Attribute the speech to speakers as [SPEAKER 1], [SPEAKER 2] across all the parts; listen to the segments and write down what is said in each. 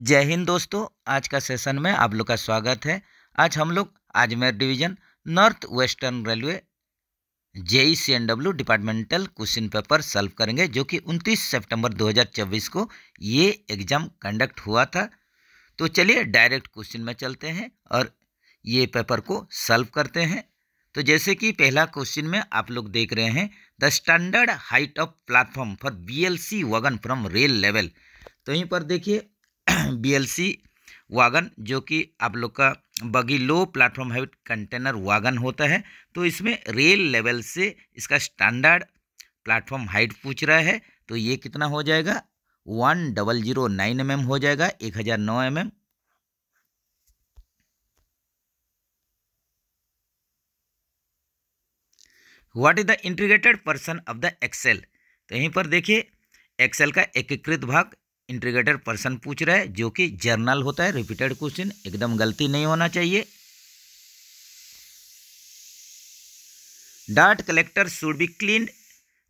[SPEAKER 1] जय हिंद दोस्तों। आज का सेशन में आप लोग का स्वागत है। आज हम लोग Ajmer division north western railway JECNW departmental question paper solve करेंगे, जो कि 29 सितंबर 2024 को ये एग्ज़ाम कंडक्ट हुआ था। तो चलिए डायरेक्ट क्वेश्चन में चलते हैं और ये पेपर को सॉल्व करते हैं। तो जैसे कि पहला क्वेश्चन में आप लोग देख रहे हैं, the standard height of platform for BLC wagon from rail level. तो यहीं पर देखिए BLC वागन, जो कि आप लोग का बगी लो प्लेटफॉर्म हाइट कंटेनर वागन होता है। तो इसमें रेल लेवल से इसका स्टैंडर्ड प्लेटफॉर्म हाइट पूछ रहा है। तो ये कितना हो जाएगा? 1009 mm हो जाएगा, 1009 mm। What is the integrated person of the axle? तो यहीं पर देखिए एक्सेल का एकीकृत भाग इंटीग्रेटेड पर्सन पूछ रहा है, जो कि जर्नल होता है। रिपीटेड क्वेश्चन, एकदम गलती नहीं होना चाहिए। Dart collector should be cleaned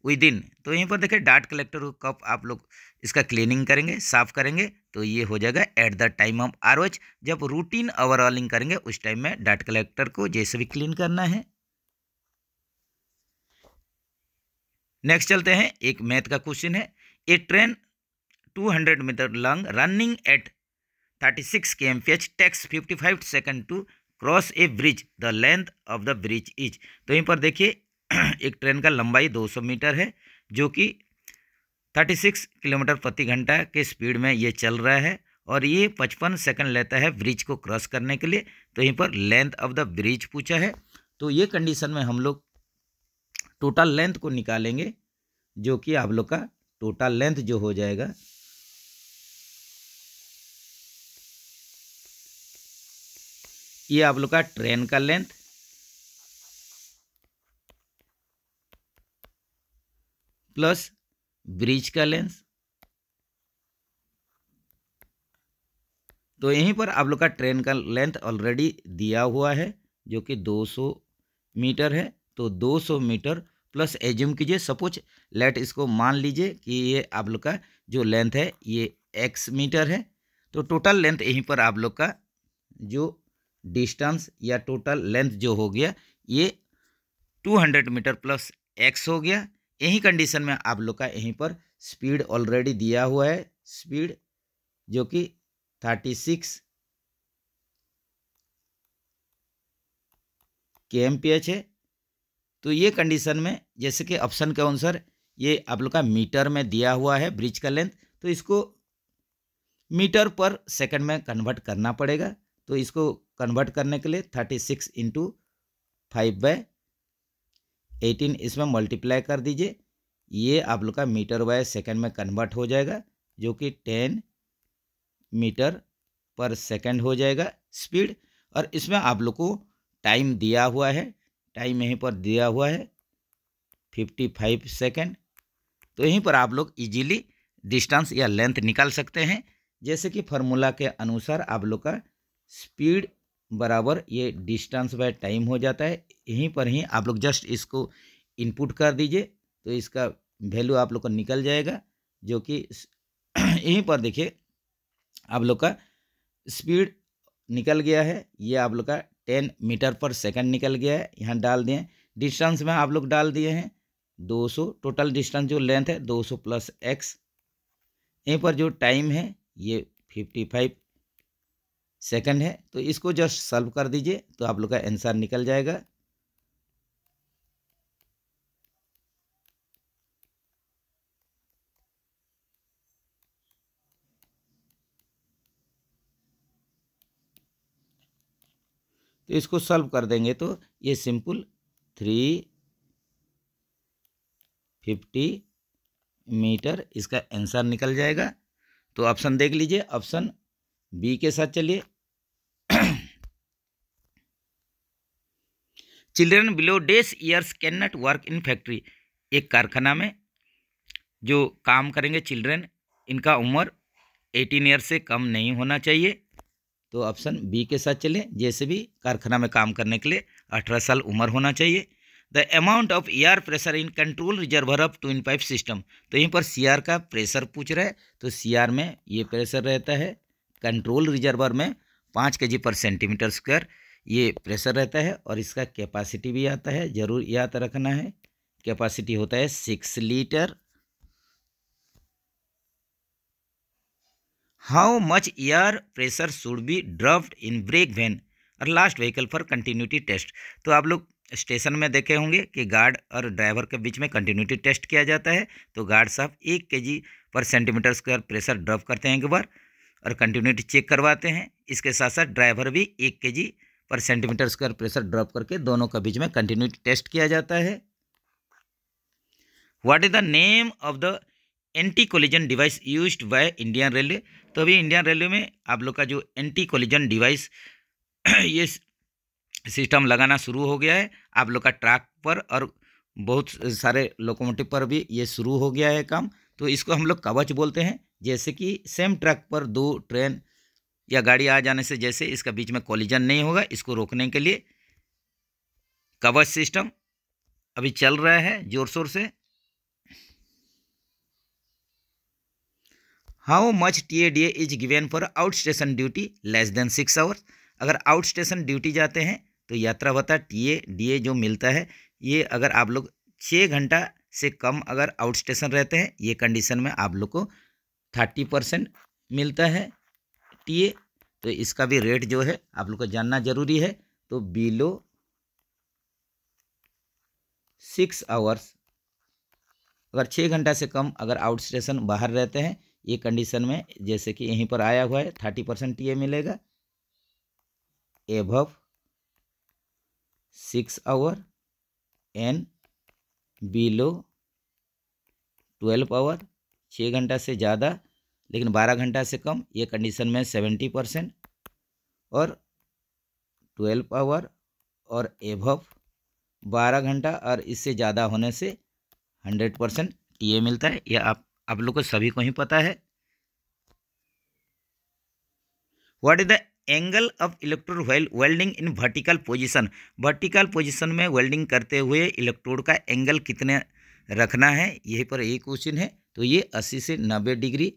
[SPEAKER 1] with in. तो यहीं पर देखिए डार्ट कलेक्टर को कब आप लोग इसका क्लीनिंग करेंगे, साफ करेंगे, तो ये हो जाएगा at the time of ROH। जब रूटीन ओवरऑलिंग करेंगे उस टाइम में डार्ट कलेक्टर को जैसे भी क्लीन करना है। नेक्स्ट चलते हैं, एक मैथ का क्वेश्चन है। A train 200 metre long running at 36 kmph takes 55 second to cross a bridge, the length of the bridge is. तो यहीं पर देखिए एक ट्रेन का लंबाई 200 मीटर है, जो कि 36 किलोमीटर प्रति घंटा के स्पीड में ये चल रहा है, और ये 55 सेकंड लेता है ब्रिज को क्रॉस करने के लिए। तो यहीं पर लेंथ ऑफ द ब्रिज पूछा है। तो ये कंडीशन में हम लोग टोटल लेंथ को निकालेंगे, जो कि आप लोग का टोटल लेंथ जो हो जाएगा, ये आप लोग का ट्रेन का लेंथ प्लस ब्रिज का लेंथ। तो यहीं पर आप लोग का ट्रेन का लेंथ ऑलरेडी दिया हुआ है, जो कि 200 मीटर है। तो 200 मीटर प्लस एज्यूम कीजिए, सपोज लेट इसको मान लीजिए कि ये आप लोग का जो लेंथ है ये x मीटर है। तो टोटल लेंथ यहीं पर आप लोग का जो डिस्टेंस या टोटल लेंथ जो हो गया, ये 200 मीटर प्लस x हो गया। यही कंडीशन में आप लोग का यहीं पर स्पीड ऑलरेडी दिया हुआ है, स्पीड जो कि 36 kmph है। तो ये कंडीशन में जैसे कि ऑप्शन के अनुसार ये आप लोग का मीटर में दिया हुआ है ब्रिज का लेंथ, तो इसको मीटर पर सेकंड में कन्वर्ट करना पड़ेगा। तो इसको कन्वर्ट करने के लिए 36 इंटू 5/18 इसमें मल्टीप्लाई कर दीजिए। ये आप लोग का मीटर बाय सेकंड में कन्वर्ट हो जाएगा, जो कि 10 मीटर पर सेकंड हो जाएगा स्पीड। और इसमें आप लोग को टाइम दिया हुआ है, टाइम यहीं पर दिया हुआ है 55 सेकंड। तो यहीं पर आप लोग इजीली डिस्टेंस या लेंथ निकाल सकते हैं, जैसे कि फार्मूला के अनुसार आप लोग का स्पीड बराबर ये डिस्टेंस बाय टाइम हो जाता है। यहीं पर ही आप लोग जस्ट इसको इनपुट कर दीजिए, तो इसका वैल्यू आप लोग का निकल जाएगा, जो कि यहीं पर देखिए आप लोग का स्पीड निकल गया है। ये आप लोग का 10 मीटर पर सेकंड निकल गया है, यहाँ डाल दिए। डिस्टेंस में आप लोग डाल दिए हैं 200, टोटल डिस्टेंस जो लेंथ है 200 प्लस x। यहीं पर जो टाइम है ये 55 सेकंड है। तो इसको जस्ट सॉल्व कर दीजिए, तो आप लोग का आंसर निकल जाएगा। तो इसको सॉल्व कर देंगे तो ये सिंपल 350 मीटर इसका आंसर निकल जाएगा। तो ऑप्शन देख लीजिए, ऑप्शन बी के साथ चलिए। Children below these years can not work in factory. एक कारखाना में जो काम करेंगे चिल्ड्रन, इनका उम्र 18 ईयर से कम नहीं होना चाहिए। तो ऑप्शन बी के साथ चलें, जैसे भी कारखाना में काम करने के लिए 18 साल उम्र होना चाहिए। The amount of air pressure in control reservoir of twin pipe system. तो यहीं पर CR का प्रेशर पूछ रहा है, तो CR में ये प्रेशर रहता है कंट्रोल रिजर्वर में 5 kg पर सेंटीमीटर स्क्वायर ये प्रेशर रहता है। और इसका कैपेसिटी भी आता है, जरूर याद रखना है। कैपेसिटी होता है 6 litre. How much air pressure should be dropped in brake van और last vehicle for continuity test. तो आप लोग स्टेशन में देखे होंगे कि गार्ड और ड्राइवर के बीच में कंटिन्यूटी टेस्ट किया जाता है। तो गार्ड साहब 1 kg पर सेंटीमीटर स्क्वायर प्रेशर ड्रॉप करते हैं एक बार और कंटिन्यूटी चेक करवाते हैं। इसके साथ साथ ड्राइवर भी 1 kg पर सेंटीमीटर स्क्वायर प्रेशर ड्रॉप करके दोनों के बीच में कंटिन्यूटी टेस्ट किया जाता है। What is the name of the anti collision device used by Indian railway. तो अभी इंडियन रेलवे में आप लोग का जो एंटी कोलिजन डिवाइस ये सिस्टम लगाना शुरू हो गया है आप लोग का ट्रैक पर और बहुत सारे लोकोमोटिव पर भी ये शुरू हो गया है काम। तो इसको हम लोग कवच बोलते हैं। जैसे कि सेम ट्रैक पर 2 ट्रेन या गाड़ी आ जाने से जैसे इसका बीच में कोलिजन नहीं होगा, इसको रोकने के लिए कवच सिस्टम अभी चल रहा है जोर शोर से। How much TADA is given for out station duty less than 6 hours. अगर आउट स्टेशन ड्यूटी जाते हैं तो यात्रा भत्ता TADA जो मिलता है ये अगर आप लोग 6 घंटा से कम अगर आउट स्टेशन रहते हैं ये कंडीशन में आप लोग को 30% मिलता है TA। तो इसका भी रेट जो है आप लोग को जानना जरूरी है। तो बिलो 6 आवर्स अगर 6 घंटा से कम अगर आउट स्टेशन बाहर रहते हैं ये कंडीशन में जैसे कि यहीं पर आया हुआ है 30% TA मिलेगा। Above 6 hour and below 12 hour 6 घंटा से ज़्यादा लेकिन 12 घंटा से कम ये कंडीशन में 70% और 12 आवर और एबव 12 घंटा और इससे ज़्यादा होने से 100% TA मिलता है। यह आप लोग को सभी को ही पता है। What is the angle of electrode while welding in vertical position. Vertical position में वेल्डिंग करते हुए इलेक्ट्रोड का एंगल कितने रखना है यहीं पर एक क्वेश्चन है। तो ये 80 से 90 डिग्री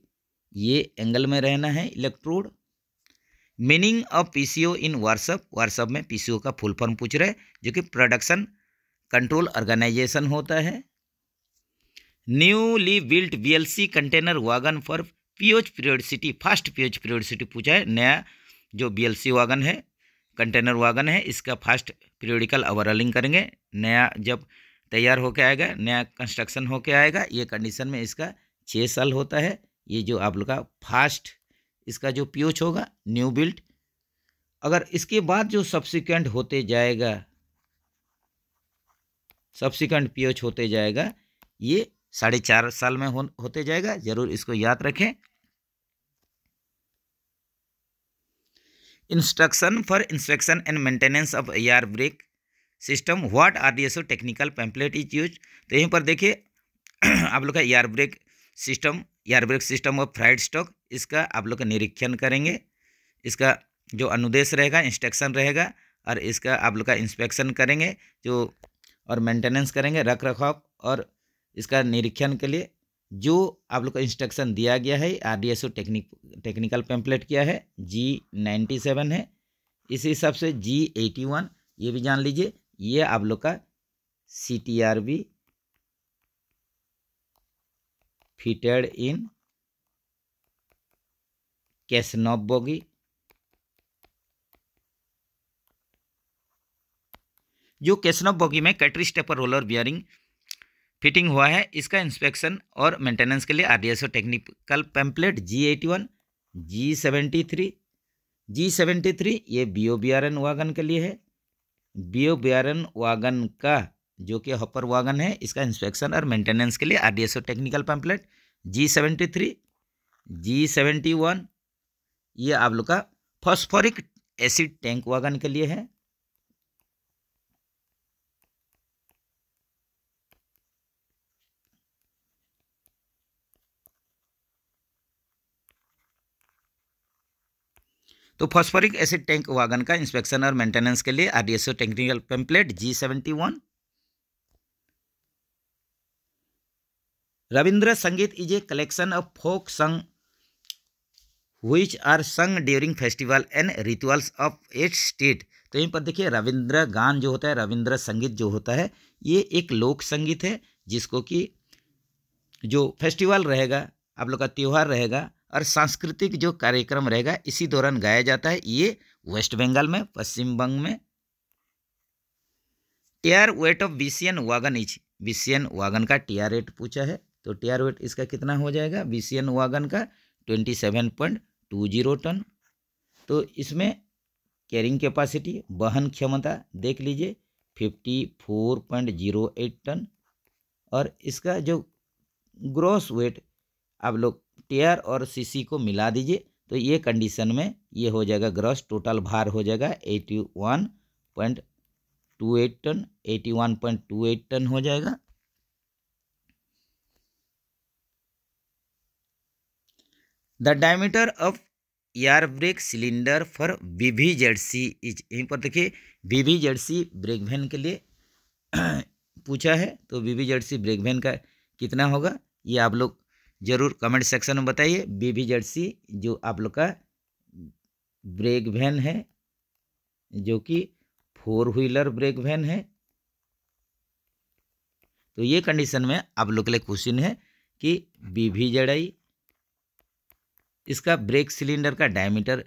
[SPEAKER 1] ये एंगल में रहना है electrode. Meaning of PCO in workshop. Workshop में PCO का फुल फॉर्म पूछ रहे हैं जो कि प्रोडक्शन कंट्रोल ऑर्गेनाइजेशन होता है। Newly built BLC container wagon for POH periodicity first POH periodicity पूछा है। नया जो BLC वागन है कंटेनर वागन है इसका फर्स्ट पीरियोडिकल ओवरऑलिंग करेंगे। नया जब तैयार होके आएगा नया कंस्ट्रक्शन होके आएगा ये कंडीशन में इसका 6 साल होता है। ये जो आप लोग का फर्स्ट इसका जो POH होगा न्यू बिल्ट। अगर इसके बाद जो सब्सिक्वेंट होते जाएगा सब्सिक्वेंट POH होते जाएगा ये 4.5 साल में होते जाएगा। जरूर इसको याद रखें। Instruction for inspection and maintenance of air brake system what RDSO technical pamphlet is use. तो यहीं पर देखिए आप लोग का air brake system of fried stock इसका आप लोग का निरीक्षण करेंगे। इसका जो अनुदेश रहेगा इंस्ट्रक्शन रहेगा और इसका आप लोग का इंस्पेक्शन करेंगे जो और मेंटेनेंस करेंगे रख रखाव और इसका निरीक्षण के लिए जो आप लोग का इंस्ट्रक्शन दिया गया है RDSO टेक्निकल पैम्पलेट क्या है G97 है। इसी हिसाब से G81 ये भी जान लीजिए। ये आप लोग का CTRB फिटेड इन कैसनॉफ बोगी। जो कैसनॉफ बोगी में cattery stepper roller bearing fitting हुआ है इसका इंस्पेक्शन और मेंटेनेंस के लिए RDSO technical pamphlet G81 G73 ये BOBRN वागन के लिए है। BOBRN वागन का जो कि हॉपर वागन है इसका इंस्पेक्शन और मेंटेनेंस के लिए RDSO technical pamphlet G73 G71 ये आप लोग का फॉस्फोरिक एसिड टैंक वागन के लिए है। तो फॉस्फोरिक एसिड टैंक वागन का इंस्पेक्शन और मेंटेनेंस के लिए RDSO technical pamphlet G71। Rabindra Sangeet is a collection of folk song which are sung during festival and rituals of at state. तो यहीं पर देखिए रविंद्र गान जो होता है, रविंद्र संगीत जो होता है, ये एक लोक संगीत है जिसको कि जो फेस्टिवल रहेगा, आप लोग का त्यौहार रहेगा और सांस्कृतिक जो कार्यक्रम रहेगा इसी दौरान गाया जाता है। ये वेस्ट बंगाल में, पश्चिम बंग में। TR weight of BCN wagon is, BCN wagon का टीआर वेट पूछा है, तो टीआर वेट इसका कितना हो जाएगा बीसीएन वागन का 27.20 टन। तो इसमें कैरिंग कैपेसिटी, वहन क्षमता देख लीजिए 54.08 टन, और इसका जो ग्रॉस वेट आप लोग टीआर और सीसी को मिला दीजिए, तो ये कंडीशन में ये हो जाएगा ग्रॉस टोटल भार हो जाएगा 81.28 टन, 81.28 टन हो जाएगा। The diameter of air brake cylinder for VVZC is, यहीं पर देखिए VVZC ब्रेक वैन के लिए पूछा है, तो VVZC ब्रेक वैन का कितना होगा ये आप लोग जरूर कमेंट सेक्शन में बताइए। VVZC जो आप लोग का ब्रेक वैन है जो कि 4 व्हीलर ब्रेक वैन है, तो ये कंडीशन में आप लोग के लिए क्वेश्चन है कि VVZI इसका ब्रेक सिलेंडर का डायमीटर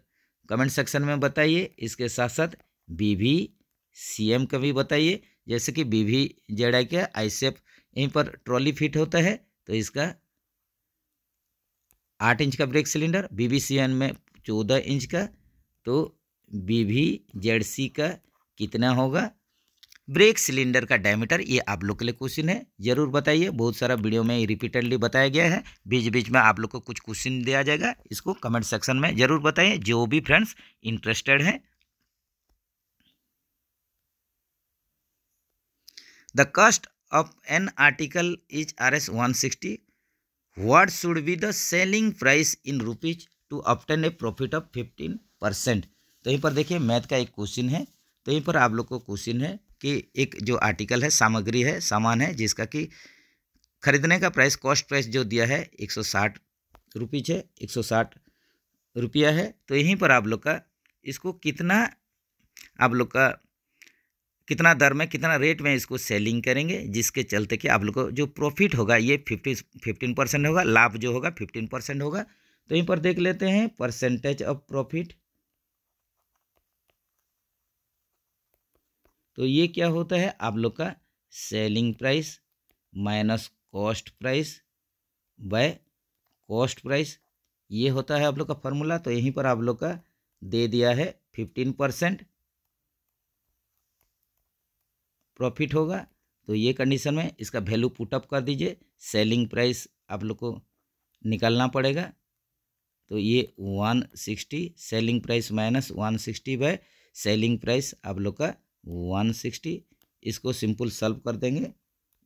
[SPEAKER 1] कमेंट सेक्शन में बताइए। इसके साथ साथ VVCM का भी बताइए, जैसे कि VVZI का आईसेप यहीं पर ट्रॉली फिट होता है, तो इसका 8 इंच का ब्रेक सिलेंडर, VVCM में 14 इंच का, तो VVZC का कितना होगा ब्रेक सिलेंडर का डायमीटर, ये आप लोग के लिए क्वेश्चन है, जरूर बताइए। बहुत सारा वीडियो में रिपीटेडली बताया गया है, बीच बीच में आप लोग को कुछ क्वेश्चन दिया जाएगा, इसको कमेंट सेक्शन में जरूर बताइए जो भी फ्रेंड्स इंटरेस्टेड हैं। The cost of an article is RS 160, what should be the selling price in rupees to obtain a profit of 15%। तो यहीं पर देखिए मैथ का एक क्वेश्चन है, तो यहीं पर आप लोग को क्वेश्चन है कि एक जो आर्टिकल है, सामग्री है, सामान है, जिसका कि खरीदने का प्राइस, कॉस्ट प्राइस जो दिया है 160 रुपीज है, 160 रुपया है, तो यहीं पर आप लोग का इसको कितना, आप लोग का कितना दर में, कितना रेट में इसको सेलिंग करेंगे, जिसके चलते कि आप लोग को जो प्रॉफिट होगा ये 15% होगा, लाभ जो होगा 15% होगा। तो यहीं पर देख लेते हैं परसेंटेज ऑफ प्रॉफिट, तो ये क्या होता है आप लोग का selling price minus cost price by cost price, ये होता है आप लोग का फॉर्मूला। तो यहीं पर आप लोग का दे दिया है 15% प्रॉफिट होगा, तो ये कंडीशन में इसका वैल्यू पुटअप कर दीजिए, सेलिंग प्राइस आप लोग को निकालना पड़ेगा, तो ये 160 selling price minus 160 by selling price आप लोग का 160, इसको सिंपल सॉल्व कर देंगे,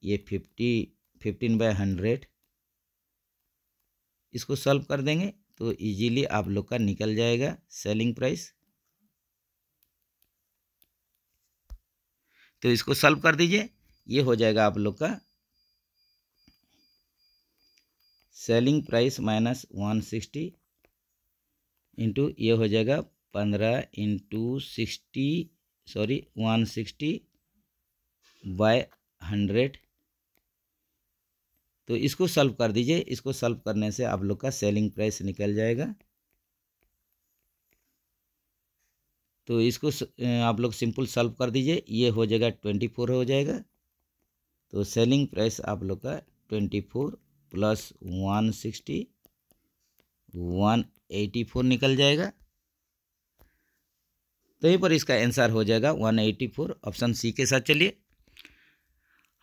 [SPEAKER 1] ये 15/100 इसको सॉल्व कर देंगे, तो इजीली आप लोग का निकल जाएगा सेलिंग प्राइस। तो इसको सॉल्व कर दीजिए, ये हो जाएगा आप लोग का सेलिंग प्राइस माइनस 160 इंटू ये हो जाएगा 15 इंटू 160/100, तो इसको सॉल्व कर दीजिए, इसको सॉल्व करने से आप लोग का सेलिंग प्राइस निकल जाएगा। तो इसको आप लोग सिंपल सॉल्व कर दीजिए, ये हो जाएगा 24 हो जाएगा, तो सेलिंग प्राइस आप लोग का 24 प्लस 160 184 निकल जाएगा, तो यहीं पर इसका आंसर हो जाएगा 184, ऑप्शन सी के साथ चलिए।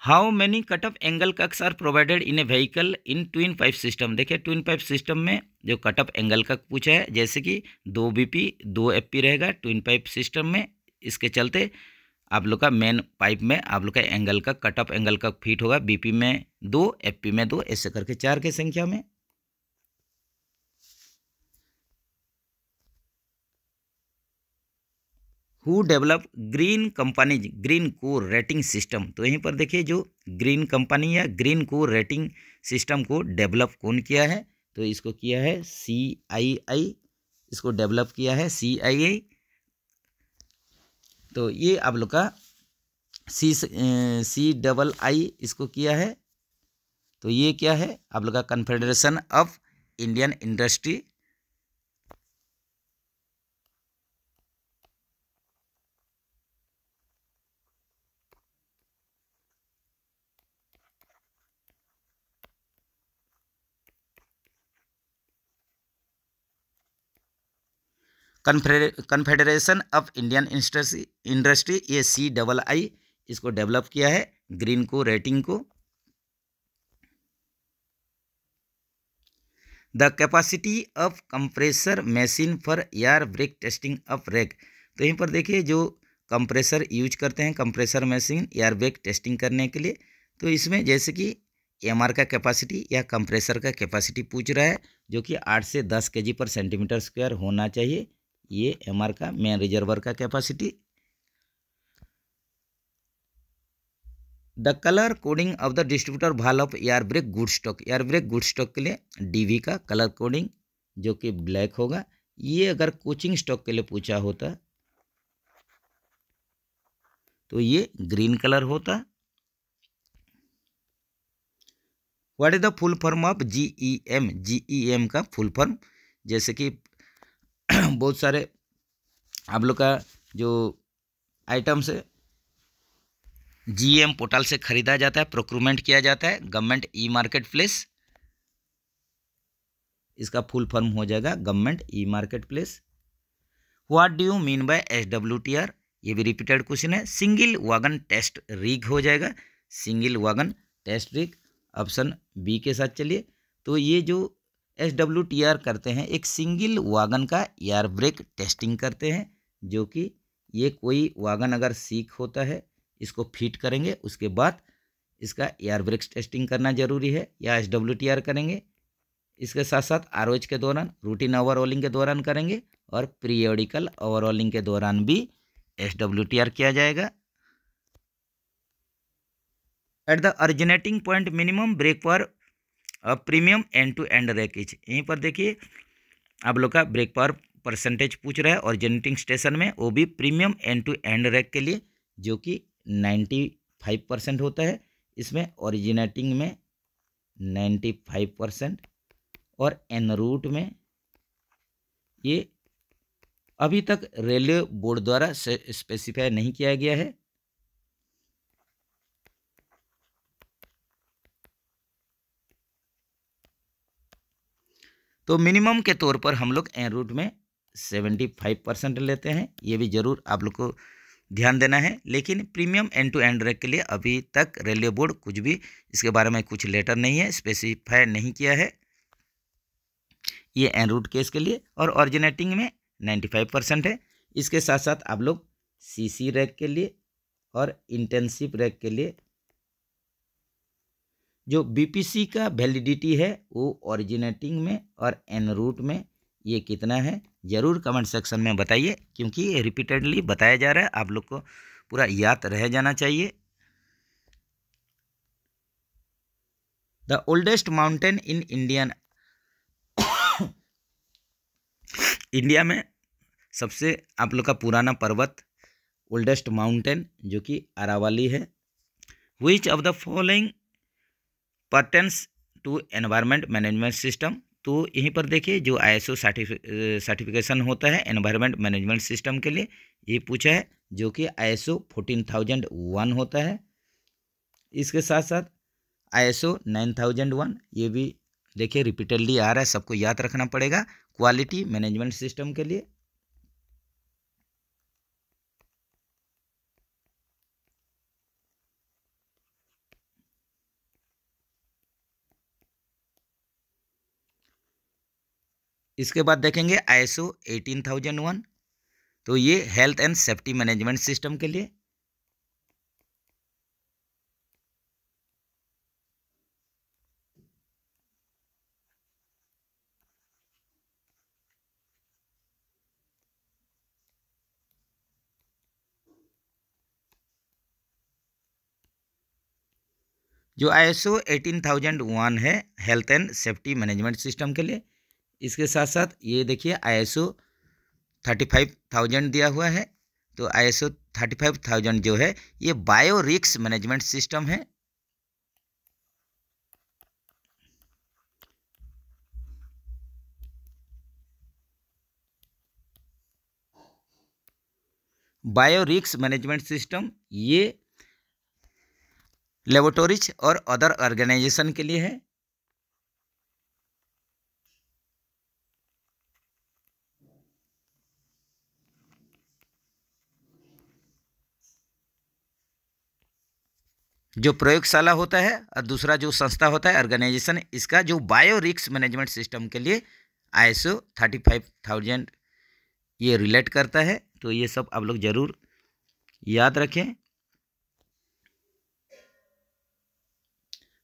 [SPEAKER 1] How many cut off angle cocks are provided in a vehicle in twin pipe system. देखिए ट्विन पाइप सिस्टम में जो कट ऑफ एंगल कक पूछा है, जैसे कि 2 BP 2 FP रहेगा ट्विन पाइप सिस्टम में, इसके चलते आप लोग का मेन पाइप में आप लोग का एंगल का कट ऑफ एंगल का फिट होगा, BP में 2 FP में 2, ऐसे करके 4 की संख्या में। Who develop green company green को रेटिंग सिस्टम। तो यहीं पर देखिए जो ग्रीन कंपनी या ग्रीन को रेटिंग सिस्टम को डेवलप कौन किया है, तो इसको किया है CII इसको डेवलप किया है CII। तो ये आप लोग का CII इसको किया है। तो ये क्या है आप लोग का confederation of Indian industry. Confederation of Indian industry ये CII इसको डेवलप किया है, ग्रीन को रेटिंग को। The capacity of compressor machine for air brake testing of rack. तो यहीं पर देखिए जो कंप्रेसर यूज करते हैं, compressor machine air brake testing करने के लिए, तो इसमें जैसे कि MR का कैपेसिटी या कंप्रेसर का कैपेसिटी पूछ रहा है, जो कि 8 से 10 kg/cm² होना चाहिए। ये MR का मेन रिजर्वर का capacity. The colour coding of the distributor valve of air break good stock. Air brake good stock के लिए DV का कलर कोडिंग जो कि ब्लैक होगा। ये अगर कोचिंग स्टॉक के लिए पूछा होता तो ये ग्रीन कलर होता। What is the full form of GEM। GEM का फुल फॉर्म, जैसे कि बहुत सारे आप लोग का जो आइटम्स है GEM पोर्टल से खरीदा जाता है, प्रोक्यूरमेंट किया जाता है, गवर्नमेंट E-मार्केट प्लेस। इसका फुल फॉर्म हो जाएगा government e market place. What do you mean by SWTR। ये भी रिपीटेड क्वेश्चन है। सिंगल वैगन टेस्ट रिग हो जाएगा, single wagon test rig, option B के साथ चलिए। तो ये जो SWTR करते हैं, एक सिंगल वैगन का एयर ब्रेक टेस्टिंग करते हैं, जो कि ये कोई वैगन अगर सीक होता है इसको फिट करेंगे, उसके बाद इसका एयर ब्रेक टेस्टिंग करना जरूरी है, या SWTR करेंगे। इसके साथ साथ ROH के दौरान, रूटीन ओवरऑलिंग के दौरान करेंगे, और पीरियोडिकल ओवरऑलिंग के दौरान भी SWTR किया जाएगा। At the originating point minimum brake पर premium end to end rakes. यहीं पर देखिए आप लोग का ब्रेक पावर परसेंटेज पूछ रहा है ऑरिजिनेटिंग स्टेशन में, वो भी premium end to end rake के लिए, जो कि 95% होता है। इसमें ओरिजिनेटिंग में 95% और एन रूट में ये अभी तक रेलवे बोर्ड द्वारा स्पेसिफाई नहीं किया गया है। तो मिनिमम के तौर पर हम लोग एन रूट में 75% लेते हैं, ये भी जरूर आप लोग को ध्यान देना है। लेकिन premium end to end rake के लिए अभी तक रेलवे बोर्ड कुछ भी इसके बारे में कुछ लेटर नहीं है, स्पेसिफाई नहीं किया है, ये एन रूट केस के लिए। और ऑरिजिनेटिंग में 95% है। इसके साथ साथ आप लोग CC रैक के लिए और इंटेंसिव रैक के लिए जो BPC का वैलिडिटी है वो ऑरिजिनेटिंग में और एन रूट में ये कितना है, ज़रूर कमेंट सेक्शन में बताइए, क्योंकि ये रिपीटेडली बताया जा रहा है, आप लोग को पूरा याद रह जाना चाहिए। The oldest mountain in India में सबसे आप लोग का पुराना पर्वत, ओल्डेस्ट माउंटेन, जो कि अरावली है। Which of the following pertains to environment management system. तो यहीं पर देखिए जो ISO सर्टिफिकेशन होता है एनवायरनमेंट मैनेजमेंट सिस्टम के लिए, ये पूछा है, जो कि ISO 14001 होता है। इसके साथ साथ ISO 9001, ये भी देखिए रिपीटेडली आ रहा है, सबको याद रखना पड़ेगा, क्वालिटी मैनेजमेंट सिस्टम के लिए। इसके बाद देखेंगे ISO 18001, तो ये health and safety management system के लिए। जो ISO 18001 है health and safety management system के लिए। इसके साथ साथ ये देखिए ISO 35,000 दिया हुआ है। तो ISO 35,000 जो है ये बायो रिस्क मैनेजमेंट सिस्टम है। बायो रिस्क मैनेजमेंट सिस्टम ये लेबोरेटरीज और अदर ऑर्गेनाइजेशन के लिए है। जो प्रयोगशाला होता है और दूसरा जो संस्था होता है ऑर्गेनाइजेशन, इसका जो बायो रिस्क मैनेजमेंट सिस्टम के लिए ISO 35,000 ये रिलेट करता है। तो ये सब आप लोग जरूर याद रखें।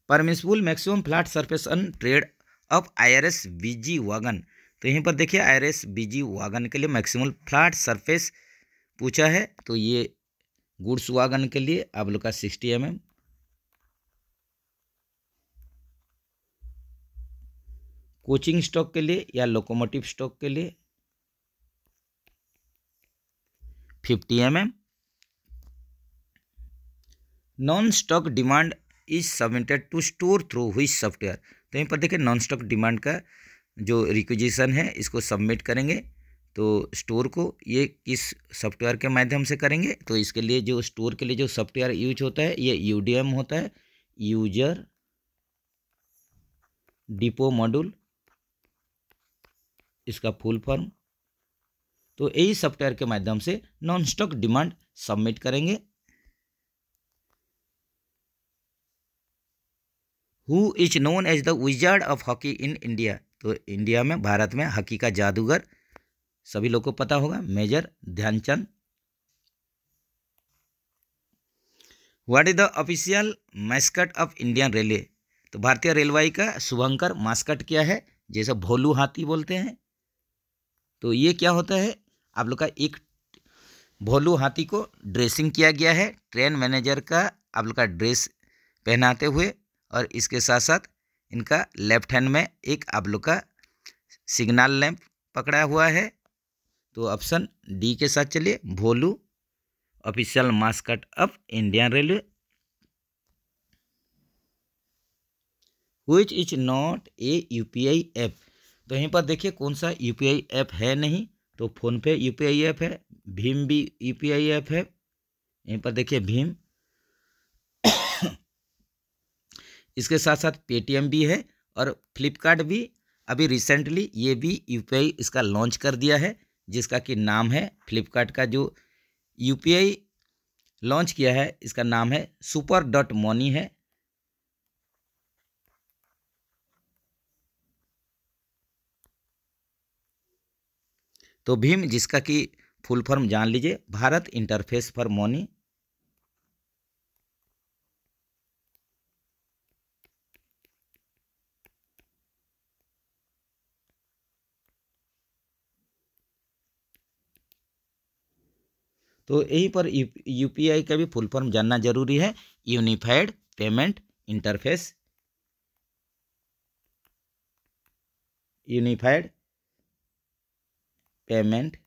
[SPEAKER 1] Permissible maximum flat surface on trade off IRS BG wagon. तो यहीं पर देखिए IRS BG वागन के लिए मैक्सिमम फ्लैट सरफेस पूछा है। तो ये गुड्स वागन के लिए आप लोग का 60 mm, कोचिंग स्टॉक के लिए या लोकोमोटिव स्टॉक के लिए 50 mm। Non stock demand is submitted to store through which software. तो यहीं पर देखिए नॉन स्टॉक डिमांड का जो रिक्विजिशन है इसको सबमिट करेंगे। तो स्टोर को ये किस सॉफ्टवेयर के माध्यम से करेंगे, तो इसके लिए जो स्टोर के लिए जो सॉफ्टवेयर यूज होता है ये UDM होता है, यूजर डिपो मॉड्यूल, इसका फुल फॉर्म। तो यही सॉफ्टवेयर के माध्यम से नॉन स्टॉक डिमांड सबमिट करेंगे। Who is known as the wizard of hockey in India. तो इंडिया में, भारत में हॉकी का जादूगर सभी लोग को पता होगा, major Dhyanchand. What is the official mascot of Indian railway. तो भारतीय रेलवे का शुभंकर मास्कट क्या है, जैसे भोलू हाथी बोलते हैं। तो ये क्या होता है, आप लोग का एक भोलू हाथी को ड्रेसिंग किया गया है ट्रेन मैनेजर का आप लोग का ड्रेस पहनाते हुए, और इसके साथ साथ इनका लेफ्ट हैंड में एक आप लोग का सिग्नल लैंप पकड़ा हुआ है। तो ऑप्शन डी के साथ चलिए, Bholu official mascot of Indian railway. Which is not a UPI app. तो यहीं पर देखिए कौन सा UPI ऐप है नहीं, तो फोनपे UPI ऐप है, भीम भी UPI ऐप है। यहीं पर देखिए भीम इसके साथ साथ पेटीएम भी है, और फ्लिपकार्ट भी अभी रिसेंटली ये भी UPI इसका लॉन्च कर दिया है, जिसका कि नाम है, फ्लिपकार्ट का जो UPI लॉन्च किया है इसका नाम है super.money है। तो भीम, जिसका कि फुल फॉर्म जान लीजिए, भारत इंटरफेस फॉर मनी। तो यहीं पर UPI का भी फुल फॉर्म जानना जरूरी है, unified payment interface, unified payment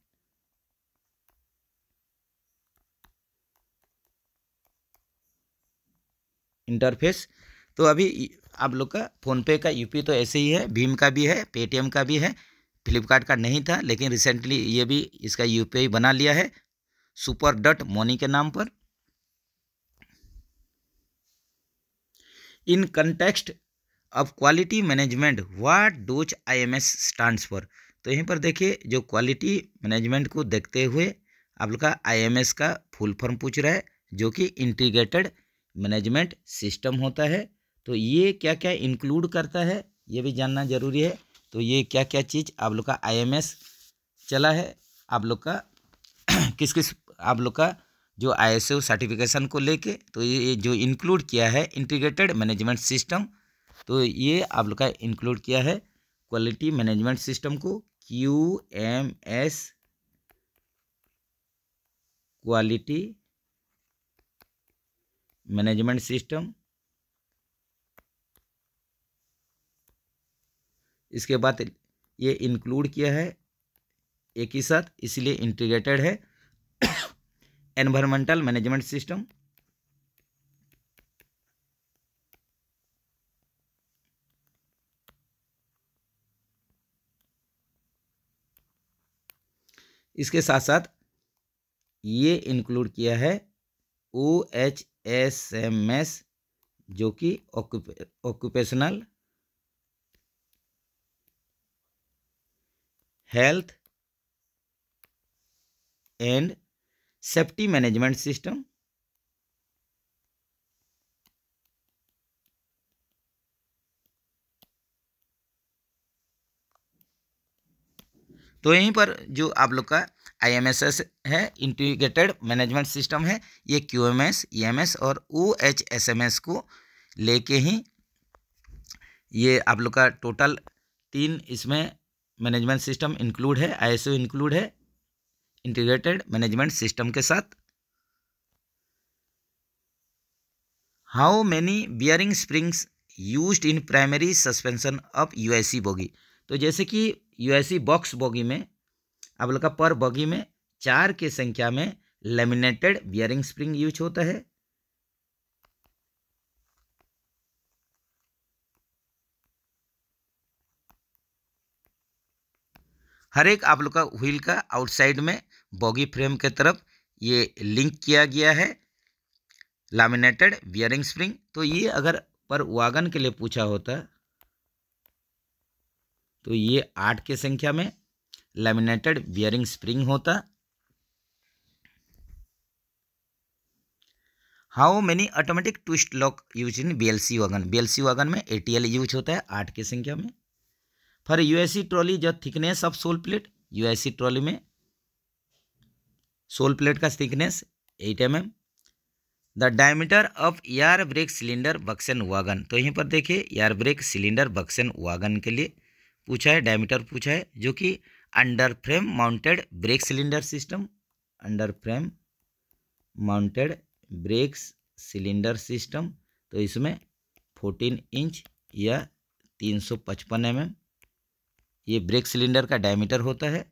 [SPEAKER 1] interface. तो अभी आप लोग का फ़ोनपे का UPI तो ऐसे ही है, भीम का भी है, पेटीएम का भी है, फ्लिपकार्ट का नहीं था, लेकिन रिसेंटली ये भी इसका UPI बना लिया है super.money के नाम पर। In context of quality management what dose IMS stands for. तो यहीं पर देखिए जो क्वालिटी मैनेजमेंट को देखते हुए आप लोग का IMS का फुल फॉर्म पूछ रहा है, जो कि इंटीग्रेटेड मैनेजमेंट सिस्टम होता है। तो ये क्या क्या इंक्लूड करता है ये भी जानना जरूरी है। तो ये क्या क्या चीज़ आप लोग का IMS चला है, आप लोग का किस किस आप लोग का जो ISO सर्टिफिकेशन को लेके, तो ये जो इंक्लूड किया है इंटीग्रेटेड मैनेजमेंट सिस्टम, तो ये आप लोग का इंक्लूड किया है क्वालिटी मैनेजमेंट सिस्टम को, QMS क्वालिटी मैनेजमेंट सिस्टम। इसके बाद ये इंक्लूड किया है एक ही साथ, इसलिए इंटीग्रेटेड है। एनवायरमेंटल मैनेजमेंट सिस्टम, इसके साथ साथ ये इंक्लूड किया है OHSMS, जो कि occupational health and safety management system. तो यहीं पर जो आप लोग का IMSS है, इंटीग्रेटेड मैनेजमेंट सिस्टम है, ये QMS, EMS और OHSMS को लेके ही ये आप लोग का टोटल 3 इसमें मैनेजमेंट सिस्टम इंक्लूड है, ISO इंक्लूड है इंटीग्रेटेड मैनेजमेंट सिस्टम के साथ। How many bearing springs used in primary suspension of UIC bogie. तो जैसे कि UIC बॉक्स बोगी में आप लोग का पर बोगी में 4 की संख्या में लेमिनेटेड बियरिंग स्प्रिंग यूज होता है। हर एक आप लोग का व्हील का आउटसाइड में बॉगी फ्रेम के तरफ ये लिंक किया गया है लैमिनेटेड बियरिंग स्प्रिंग। तो ये अगर पर वागन के लिए पूछा होता तो ये 8 की संख्या में लैमिनेटेड बियरिंग स्प्रिंग होता। How many automatic twist lock use in BLC wagon. BLC wagon में ATL यूज होता है 8 की संख्या में। फॉर UIC ट्रॉली जो thickness of sole plate, UIC trolley में सोल प्लेट का thickness 8 mm। The diameter of air brake cylinder BOXN wagon. तो यहीं पर देखिए air brake cylinder BOXN wagon के लिए पूछा है, डायमीटर पूछा है, जो कि under frame mounted brake cylinder system, under frame mounted brake cylinder system. तो इसमें 14 इंच या 355 mm ये ब्रेक सिलेंडर का डायमीटर होता है।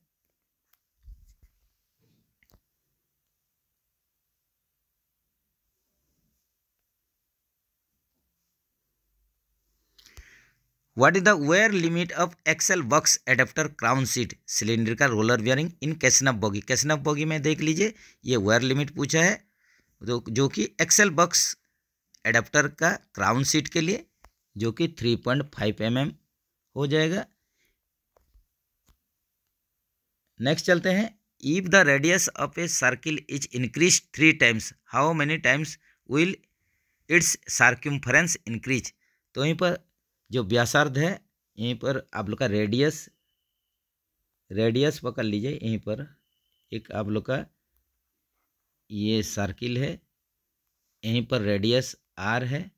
[SPEAKER 1] What is the wear limit of axle box adaptor crown seat cylinder का roller bearing in casnub bogie. Casnub bogie में देख लीजिए ये वेयर लिमिट पूछा है, जो कि एक्सेल बॉक्स एडेप्टर का क्राउन सीट के लिए, जो कि 3.5 mm हो जाएगा। नेक्स्ट चलते हैं। If the radius of a circle is increase 3 times, how many times will it's circumference increase. तो यहीं पर जो व्यासार्ध है, यहीं पर आप लोग का रेडियस पकड़ लीजिए। यहीं पर एक आप लोग का ये सर्किल है, यहीं पर रेडियस R है।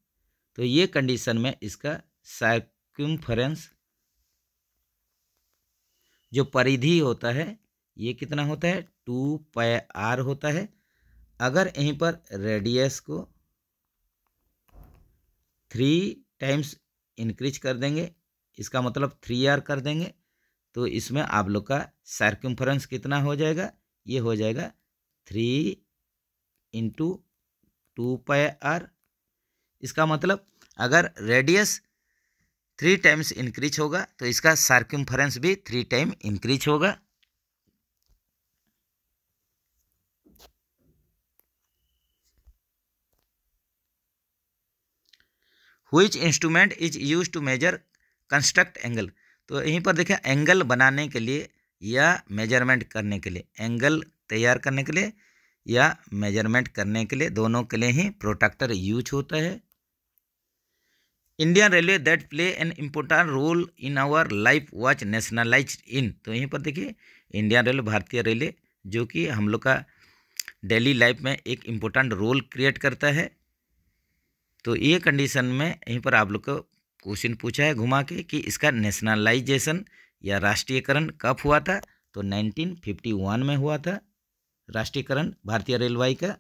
[SPEAKER 1] तो ये कंडीशन में इसका सर्कम्फरेंस जो परिधि होता है ये कितना होता है, 2πr होता है। अगर यहीं पर रेडियस को 3 times इंक्रीज कर देंगे, इसका मतलब 3r कर देंगे, तो इसमें आप लोग का सर्कम्फरेंस कितना हो जाएगा, ये हो जाएगा 3 × 2πr। इसका मतलब अगर रेडियस 3 times इंक्रीज होगा तो इसका सर्कम्फरेंस भी 3 times इंक्रीज होगा। Which instrument is used to measure construct angle. तो यहीं पर देखिए एंगल बनाने के लिए या मेजरमेंट करने के लिए, एंगल तैयार करने के लिए या मेजरमेंट करने के लिए, दोनों के लिए ही प्रोट्रैक्टर यूज होता है। Indian railway that play an important role in our life was nationalised in. तो यहीं पर देखिए इंडियन रेलवे, भारतीय रेलवे, जो कि हम लोग का डेली लाइफ में एक इम्पोर्टेंट रोल क्रिएट करता है। तो ये कंडीशन में यहीं पर आप लोग को क्वेश्चन पूछा है घुमा के कि इसका नेशनलाइजेशन या राष्ट्रीयकरण कब हुआ था। तो 1951 में हुआ था राष्ट्रीयकरण भारतीय रेलवे का।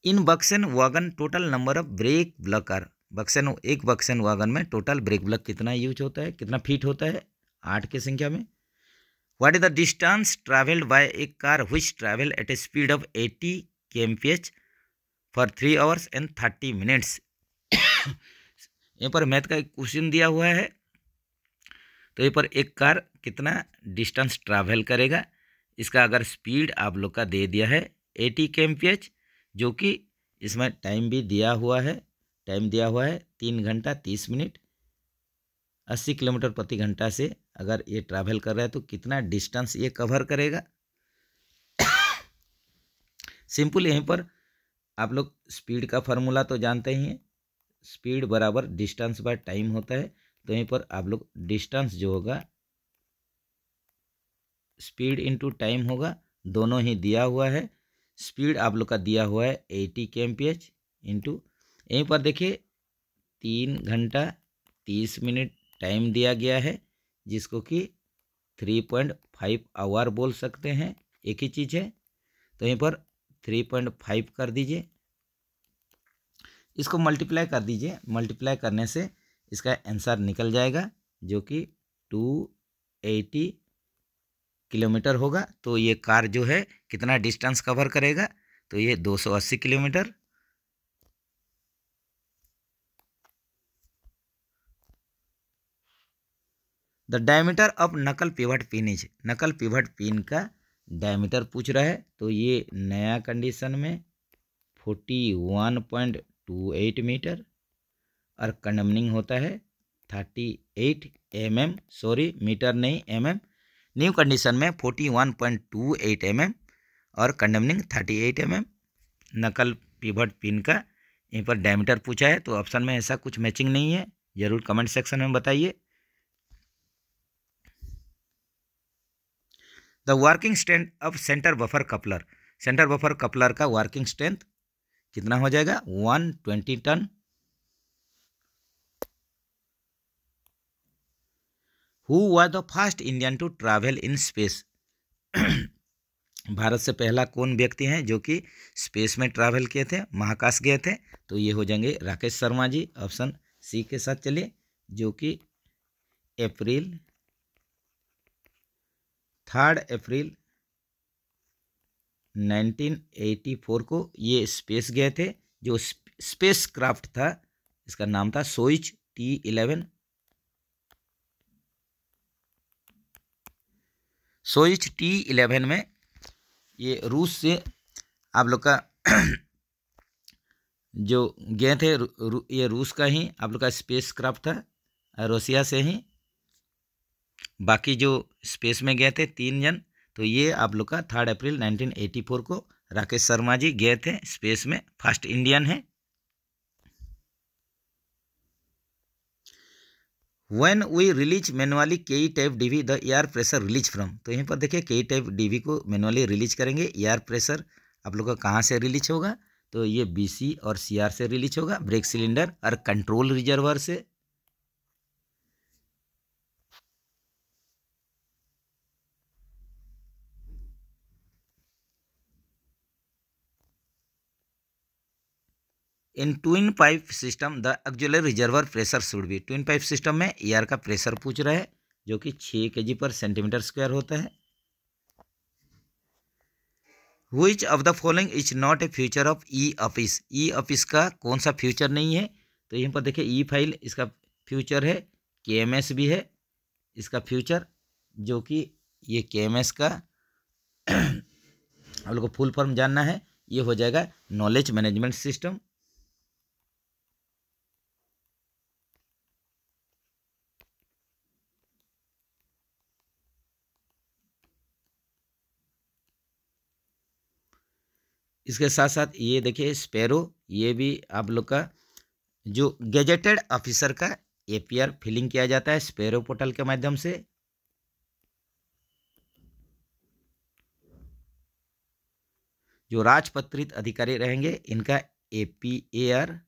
[SPEAKER 1] In BOXN wagon total number of brake block are. एक बक्सन वागन में टोटल ब्रेक ब्लॉक कितना यूज होता है, कितना फीट होता है, 8 की संख्या में। What is the distance travelled bye A car which travel at A speed of 80 kmph for 3 hours and 30 minutes। यहाँ पर मैथ का एक क्वेश्चन दिया हुआ है, तो यहाँ पर एक कार कितना डिस्टेंस ट्रैवल करेगा, इसका अगर स्पीड आप लोग का दे दिया है 80 kmph, जो कि इसमें टाइम भी दिया हुआ है, 3 घंटा 30 मिनट, 80 किलोमीटर प्रति घंटा से अगर ये ट्रैवल कर रहा है तो कितना डिस्टेंस ये कवर करेगा। सिंपल, यहीं पर आप लोग स्पीड का फार्मूला तो जानते ही हैं, स्पीड बराबर डिस्टेंस बाय टाइम होता है। तो यहीं पर आप लोग डिस्टेंस जो होगा स्पीड इंटू टाइम होगा, दोनों ही दिया हुआ है। स्पीड आप लोग का दिया हुआ है 80 kmph इंटू, यहीं पर देखिए 3 घंटा 30 मिनट टाइम दिया गया है, जिसको कि 3.5 आवर बोल सकते हैं, एक ही चीज़ है। तो यहीं पर 3.5 कर दीजिए, इसको मल्टीप्लाई कर दीजिए, मल्टीप्लाई करने से इसका आंसर निकल जाएगा, जो कि 280 किलोमीटर होगा। तो ये कार जो है कितना डिस्टेंस कवर करेगा, तो ये 280 किलोमीटर। द डायमीटर ऑफ नकल पिवट पिन इज, नकल पिवट पिन का डायमीटर पूछ रहा है, तो ये नया कंडीशन में 41.28 मीटर और कंडमनिंग होता है 38 mm, सॉरी मीटर नहीं mm। न्यू कंडीशन में 41.28 mm और कंडमनिंग 38 mm। नकल पिवट पिन का यहीं पर डायमीटर पूछा है, तो ऑप्शन में ऐसा कुछ मैचिंग नहीं है, जरूर कमेंट सेक्शन में बताइए। The working strength of centre buffer coupler, centre buffer coupler का वर्किंग स्ट्रेंथ कितना हो जाएगा, 120 ton. Who was the first Indian to travel in space, Bharat से पहला कौन व्यक्ति हैं जो कि स्पेस में ट्रैवल किए थे, महाकाश गए थे, तो ये हो जाएंगे राकेश शर्मा जी, ऑप्शन सी के साथ चलिए, जो कि 3 अप्रैल 1984 को ये स्पेस गए थे। जो स्पेस क्राफ्ट था इसका नाम था सोइच T11। सोइच T11 में ये रूस से आप लोग का जो गए थे, ये रूस का ही आप लोग का स्पेस क्राफ्ट था, रशिया से ही बाकी जो स्पेस में गए थे 3 जन, तो ये आप लोग का 3 अप्रैल 1984 को राकेश शर्मा जी गए थे स्पेस में, फर्स्ट इंडियन है। When we release manually K type DV the air pressure release from, तो यहीं पर देखिए के टाइप डीवी को मैनुअली रिलीज करेंगे, एयर प्रेशर आप लोग का कहाँ से रिलीज होगा, तो ये BC और CR से रिलीज होगा, ब्रेक सिलेंडर और कंट्रोल रिजर्वर से। In twin pipe system the auxiliary reservoir pressure should be, twin pipe system में एयर का प्रेशर पूछ रहा है, जो कि 6 kg पर सेंटीमीटर स्क्वायर होता है। Which of the following is not a future of E-ऑफिस, E-ऑफिस का कौन सा फ्यूचर नहीं है, तो यहाँ पर देखिए ई फाइल इसका फ्यूचर है, KMS भी है इसका फ्यूचर, जो कि ये KMS का आप लोग को फुल फॉर्म जानना है, ये हो जाएगा नॉलेज मैनेजमेंट सिस्टम। इसके साथ साथ ये देखिए स्पैरो, ये भी आप लोग का जो गेजेटेड ऑफिसर का APR फिलिंग किया जाता है स्पैरो पोर्टल के माध्यम से। जो राजपत्रित अधिकारी रहेंगे इनका APAR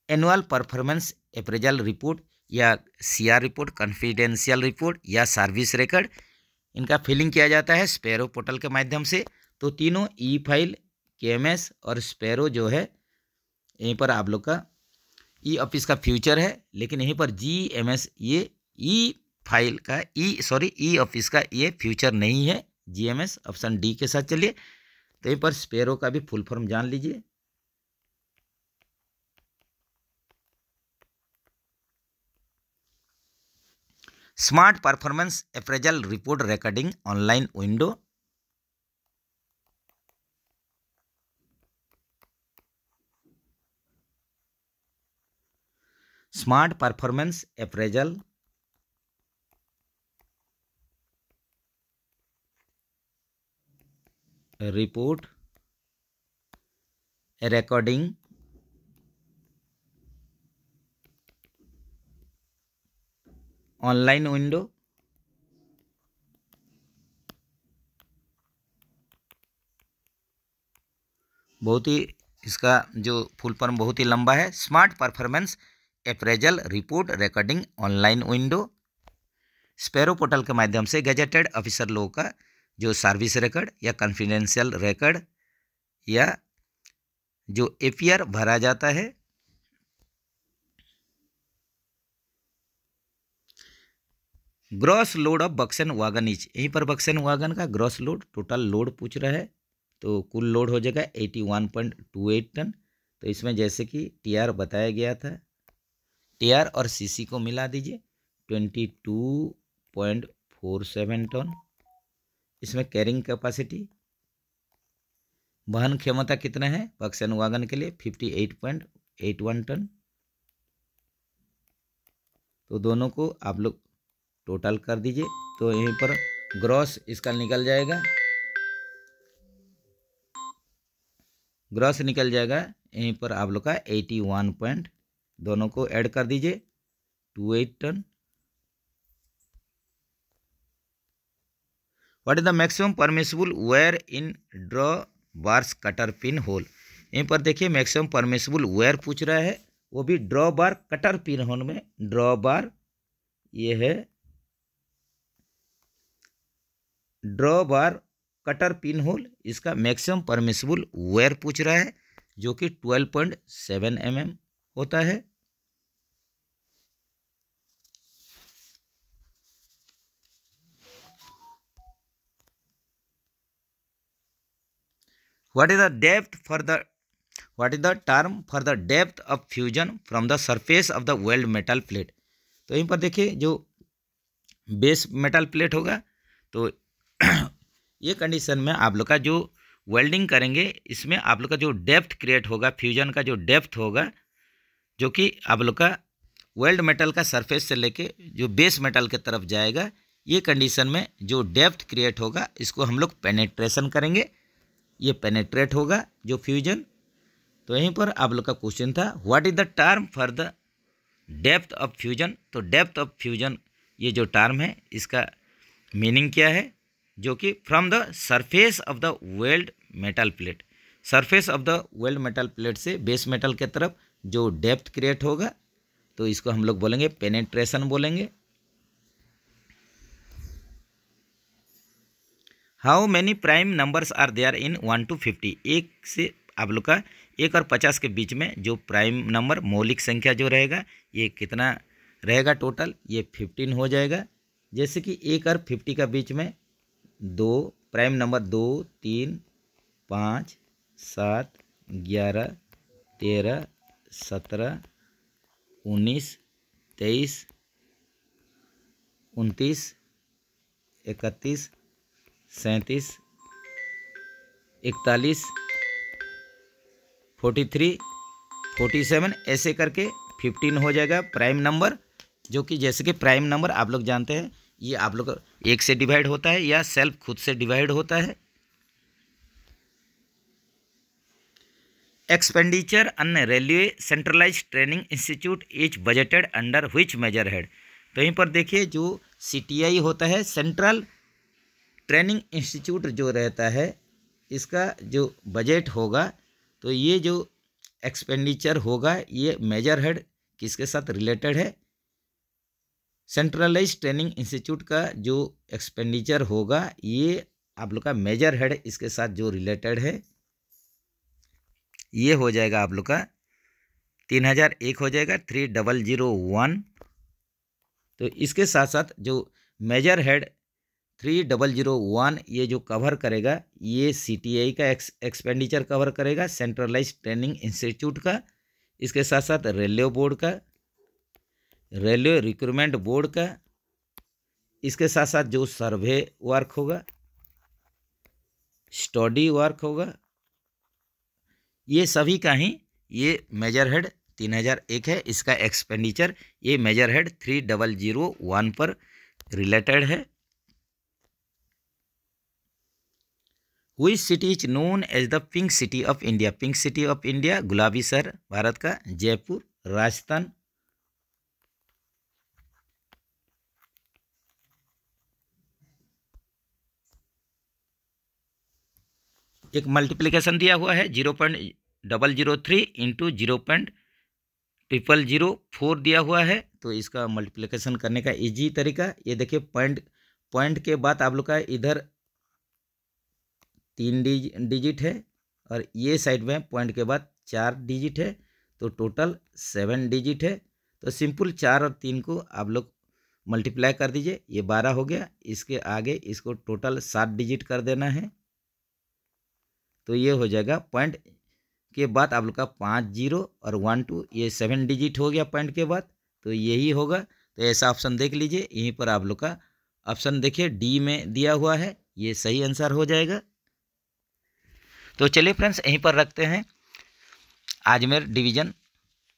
[SPEAKER 1] annual performance appraisal report या CR रिपोर्ट, कॉन्फिडेंशियल रिपोर्ट या सर्विस रिकॉर्ड, इनका फिलिंग किया जाता है स्पैरो पोर्टल के माध्यम से। तो तीनों ई फाइल, KMS और स्पैरो जो है यहीं पर आप लोग का ई ऑफिस का फ्यूचर है, लेकिन यहीं पर GMS ई फाइल का ई ऑफिस का ये फ्यूचर नहीं है, जीएमएस ऑप्शन डी के साथ चलिए। तो यहीं पर स्पैरो का भी फुल फॉर्म जान लीजिए। Smart performance appraisal report recording online window. Smart performance appraisal report recording online window. बहुत ही इसका जो फुल फॉर्म बहुत ही लंबा है, smart performance appraisal report recording online window. Sparrow portal के माध्यम से गजेटेड ऑफिसर लोगों का जो सर्विस रिकॉर्ड या कॉन्फिडेंशियल रिकॉर्ड या जो एपीआर भरा जाता है। Gross load of BOXN wagon each, यहीं पर बक्सन वागन का ग्रॉस लोड टोटल लोड पूछ रहा है, तो कुल लोड हो जाएगा 81.28 टन। तो इसमें जैसे कि टीआर बताया गया था, टीआर और सीसी को मिला दीजिए 22.47 टन। इसमें कैरिंग कैपेसिटी वहन क्षमता कितना है बक्सन वागन के लिए 58.81 टन। तो दोनों को आप लोग टोटल कर दीजिए, तो यहीं पर ग्रॉस इसका निकल जाएगा, ग्रॉस निकल जाएगा यहीं पर आप लोग का 81 पॉइंट, दोनों को ऐड कर दीजिए 28 ton. What is the maximum permissible wear in draw bars cutter pin hole. यहीं पर देखिए मैक्सिमम परमिसिबल वेयर पूछ रहा है, वो भी draw bar cutter pin whole में। ड्रॉ बार ये है, draw bar cutter pin whole, इसका मैक्सिमम परमिसिबल वेयर पूछ रहा है जो कि 12.7 mm होता है। What is the depth for the what is the term for the depth of fusion from the surface of the weld metal plate. तो यहीं पर देखिए जो बेस मेटल प्लेट होगा, तो ये कंडीशन में आप लोग का जो वेल्डिंग करेंगे, इसमें आप लोग का जो डेप्थ क्रिएट होगा, फ्यूजन का जो डेप्थ होगा, जो कि आप लोग का वेल्ड मेटल का सरफेस से लेके जो बेस मेटल की तरफ जाएगा, ये कंडीशन में जो डेप्थ क्रिएट होगा इसको हम लोग पेनेट्रेशन करेंगे, ये पेनेट्रेट होगा जो फ्यूजन। तो यहीं पर आप लोग का क्वेश्चन था what is the term for the depth of fusion. तो डेप्थ ऑफ फ्यूजन ये जो टर्म है इसका मीनिंग क्या है, जो कि from the surface of the weld metal plate, surface of the weld metal plate से बेस मेटल के तरफ जो डेप्थ क्रिएट होगा, तो इसको हम लोग बोलेंगे पेनेट्रेशन बोलेंगे। How many prime numbers are there in 1 to 50। एक से आप लोग का 1 और 50 के बीच में जो प्राइम नंबर मौलिक संख्या जो रहेगा, ये कितना रहेगा टोटल, ये 15 हो जाएगा। जैसे कि 1 और 50 का बीच में 2 प्राइम नंबर 2, 3, 5, 7, 11, 13, 17, 19, 23, 29, 31, 37, 41, 43, 47, ऐसे करके 15 हो जाएगा प्राइम नंबर, जो कि जैसे कि प्राइम नंबर आप लोग जानते हैं ये आप लोग 1 से डिवाइड होता है या सेल्फ खुद से डिवाइड होता है। Expenditure on railway centralised training institute is budgeted under which major head. तो यहीं पर देखिए जो सीटीआई होता है, सेंट्रल ट्रेनिंग इंस्टीट्यूट जो रहता है, इसका जो बजट होगा, तो ये जो एक्सपेंडिचर होगा ये मेजर हेड किसके साथ रिलेटेड है, सेंट्रलाइज्ड ट्रेनिंग इंस्टीट्यूट का जो एक्सपेंडिचर होगा ये आप लोग का मेजर हेड इसके साथ जो रिलेटेड है, ये हो जाएगा आप लोग का 3001 हो जाएगा 3001। तो इसके साथ साथ जो मेजर हेड 3001 ये जो कवर करेगा, ये CTI का एक्सपेंडिचर कवर करेगा, सेंट्रलाइज ट्रेनिंग इंस्टीट्यूट का। इसके साथ साथ रेलवे बोर्ड का, रेलवे रिक्रूटमेंट बोर्ड का। इसके साथ साथ जो सर्वे वर्क होगा, स्टडी वर्क होगा, ये सभी का ही ये मेजर हेड 3001 है। इसका एक्सपेंडिचर ये मेजर हेड 3001 पर रिलेटेड है। Which city is known as the pink city of India? Pink city of India गुलाबी शहर भारत का जयपुर, राजस्थान। एक मल्टीप्लिकेशन दिया हुआ है 0.003 इंटू 0.0004 दिया हुआ है। तो इसका मल्टीप्लिकेशन करने का इजी तरीका ये देखिए, पॉइंट के बाद आप लोग का इधर 3 डिजिट है और ये साइड में पॉइंट के बाद 4 डिजिट है, तो टोटल 7 डिजिट है। तो सिंपल 4 और 3 को आप लोग मल्टीप्लाई कर दीजिए, ये 12 हो गया। इसके आगे इसको टोटल 7 डिजिट कर देना है, तो ये हो जाएगा। पॉइंट के बाद आप लोग का 5 0 और 1 2, ये 7 डिजिट हो गया पॉइंट के बाद, तो यही होगा। तो ऐसा ऑप्शन देख लीजिए, यहीं पर आप लोग का ऑप्शन देखिए डी में दिया हुआ है, ये सही आंसर हो जाएगा। तो चलिए फ्रेंड्स, यहीं पर रखते हैं। Ajmer division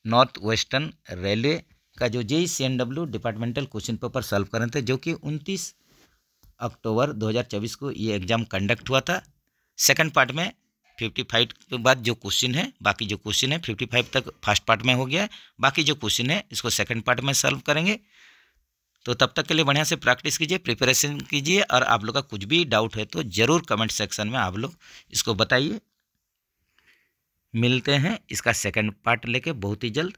[SPEAKER 1] north western railway का जो JEE-CNW departmental question paper solve कर रहे थे, जो कि 29 अक्टूबर 2024 को ये एग्ज़ाम कंडक्ट हुआ था। सेकंड पार्ट में 55 के बाद जो क्वेश्चन है, बाकी जो क्वेश्चन है 55 तक फर्स्ट पार्ट में हो गया है, बाकी जो क्वेश्चन है इसको सेकंड पार्ट में सॉल्व करेंगे। तो तब तक के लिए बढ़िया से प्रैक्टिस कीजिए, प्रिपरेशन कीजिए, और आप लोग का कुछ भी डाउट है तो ज़रूर कमेंट सेक्शन में आप लोग इसको बताइए। मिलते हैं इसका सेकंड पार्ट लेके बहुत ही जल्द।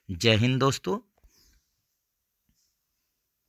[SPEAKER 1] जय हिंद दोस्तों।